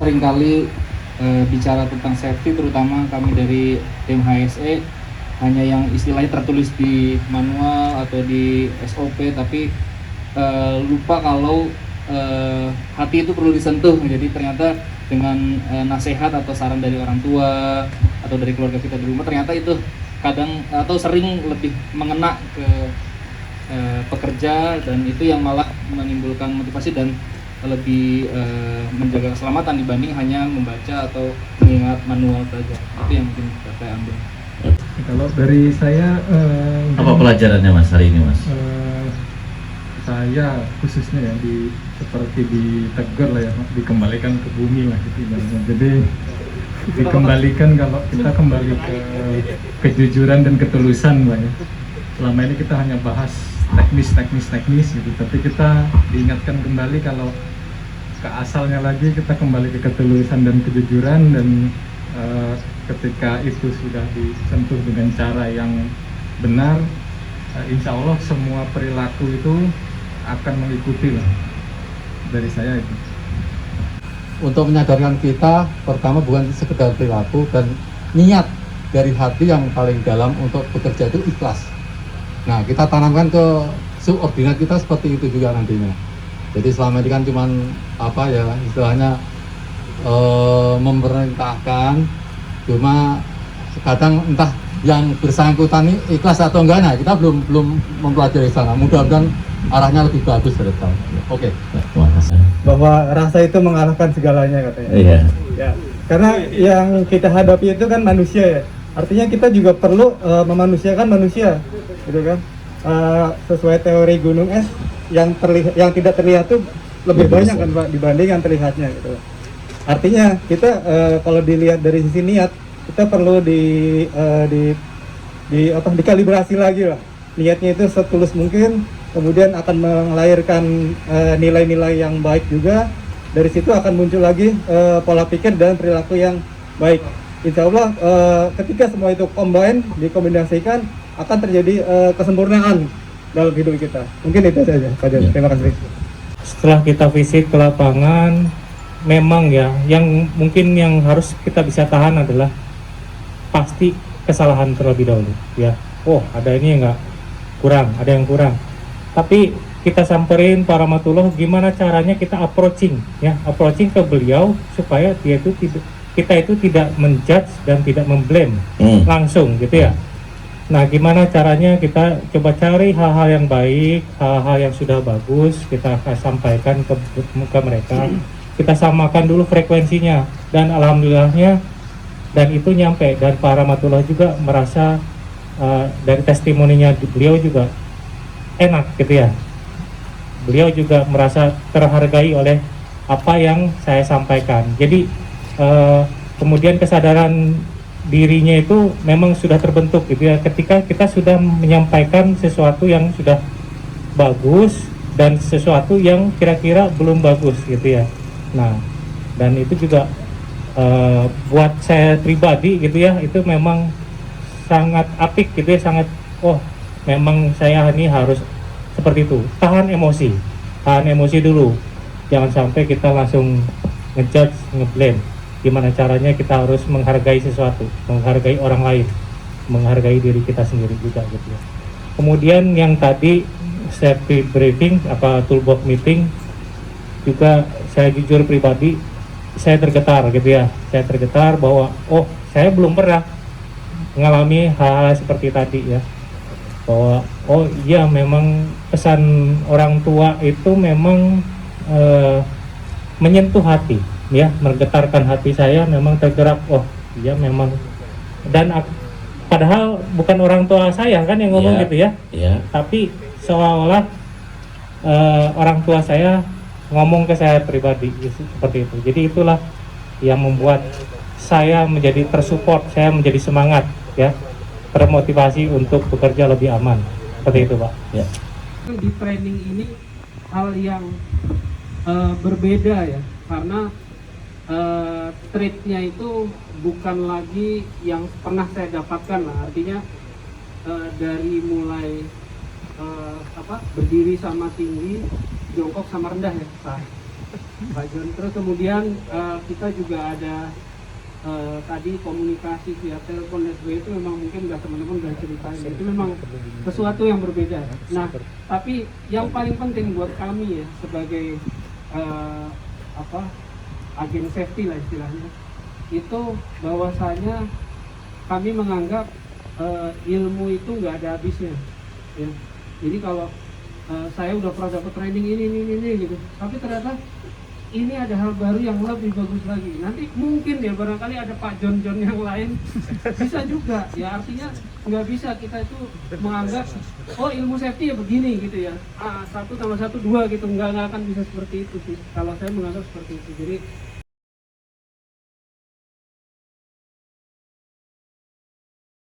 Seringkali bicara tentang safety, terutama kami dari tim HSE, hanya yang istilahnya tertulis di manual atau di SOP, tapi lupa kalau hati itu perlu disentuh. Jadi ternyata dengan nasihat atau saran dari orang tua atau dari keluarga kita di rumah, ternyata itu kadang atau sering lebih mengena ke pekerja, dan itu yang malah menimbulkan motivasi dan lebih menjaga keselamatan dibanding hanya membaca atau mengingat manual saja. Itu yang mungkin saya ambil. Kalau dari saya apa pelajarannya Mas hari ini Mas? Saya khususnya ya seperti ditegur lah ya, dikembalikan ke bumi lah gitu ibaratnya. Jadi dikembalikan, kalau kita kembali ke kejujuran dan ketulusan lah ya. Selama ini kita hanya bahas teknis gitu, tapi kita diingatkan kembali kalau ke asalnya lagi, kita kembali ke ketulusan dan kejujuran, dan ketika itu sudah disentuh dengan cara yang benar, insya Allah semua perilaku itu akan mengikuti lah. Dari saya itu. Untuk menyadarkan kita, pertama bukan sekedar perilaku dan niat dari hati yang paling dalam untuk bekerja itu ikhlas. Nah, kita tanamkan ke subordinat kita seperti itu juga nantinya. Jadi selama ini kan cuman apa ya istilahnya memerintahkan, cuma kadang entah yang bersangkutan ini ikhlas atau enggak. Nah, kita belum mempelajari sana. Mudah-mudahan arahnya lebih bagus ke depan. Oke. Bahwa rasa itu mengalahkan segalanya katanya. Iya. Ya, karena yang kita hadapi itu kan manusia ya. Artinya kita juga perlu memanusiakan manusia, gitu kan? Sesuai teori gunung es, yang tidak terlihat tuh lebih banyak kan Pak dibanding yang terlihatnya, gitu. Artinya kita kalau dilihat dari sisi niat, kita perlu dikalibrasi lagi lah. Niatnya itu setulus mungkin, kemudian akan melahirkan nilai-nilai yang baik juga. Dari situ akan muncul lagi pola pikir dan perilaku yang baik. Insya Allah ketika semua itu dikombinasikan, akan terjadi kesempurnaan dalam hidup kita. Mungkin itu saja Pak Jan. Terima kasih. Setelah kita visit ke lapangan, memang ya yang mungkin yang harus kita bisa tahan adalah pasti kesalahan terlebih dahulu ya. Oh, ada ini enggak kurang, ada yang kurang. Tapi kita samperin Pak Rahmatullah, gimana caranya kita approaching ke beliau supaya kita itu tidak menjudge dan tidak memblame langsung gitu ya. Nah, gimana caranya kita coba cari hal-hal yang baik, hal-hal yang sudah bagus, kita sampaikan ke mereka. Kita samakan dulu frekuensinya, dan alhamdulillahnya dan itu nyampe, dan Pak Rahmatullah juga merasa dari testimoninya beliau juga enak gitu ya. Beliau juga merasa terhargai oleh apa yang saya sampaikan. Jadi kemudian kesadaran dirinya itu memang sudah terbentuk gitu ya, ketika kita sudah menyampaikan sesuatu yang sudah bagus dan sesuatu yang kira-kira belum bagus gitu ya. Nah, dan itu juga buat saya pribadi gitu ya, itu memang sangat apik gitu ya, sangat memang saya ini harus seperti itu, tahan emosi dulu, jangan sampai kita langsung ngejudge, ngeblame. Gimana caranya kita harus menghargai sesuatu, menghargai orang lain, menghargai diri kita sendiri juga gitu ya. Kemudian yang tadi safety briefing toolbox meeting juga, saya jujur pribadi saya tergetar gitu ya. Saya tergetar bahwa saya belum pernah mengalami hal-hal seperti tadi ya. Bahwa iya memang pesan orang tua itu memang menyentuh hati ya, menggetarkan hati saya, memang tergerak. Iya memang, dan padahal bukan orang tua saya kan yang ngomong gitu ya. Tapi seolah-olah orang tua saya ngomong ke saya pribadi seperti itu. Jadi itulah yang membuat saya menjadi tersupport, saya menjadi semangat ya, termotivasi untuk bekerja lebih aman. Seperti itu Pak ya. Di training ini hal yang berbeda ya, karena treatnya itu bukan lagi yang pernah saya dapatkan lah. Artinya dari mulai berdiri sama tinggi, jongkok sama rendah ya Pak. Pak John. Terus kemudian kita juga ada tadi komunikasi via telepon dan sebagainya, itu memang mungkin teman-teman udah ceritain, itu memang sesuatu yang berbeda. Nah, tapi yang paling penting buat kami ya sebagai agen safety lah istilahnya, itu bahwasanya kami menganggap ilmu itu nggak ada habisnya ya. Jadi kalau saya udah pernah dapat training ini gitu, tapi ternyata ini ada hal baru yang lebih bagus lagi. Nanti mungkin ya barangkali ada Pak John yang lain bisa juga ya. Artinya nggak bisa kita itu menganggap oh ilmu safety ya begini gitu ya. 1+1 2 gitu, nggak akan bisa seperti itu sih. Kalau saya menganggap seperti itu. Jadi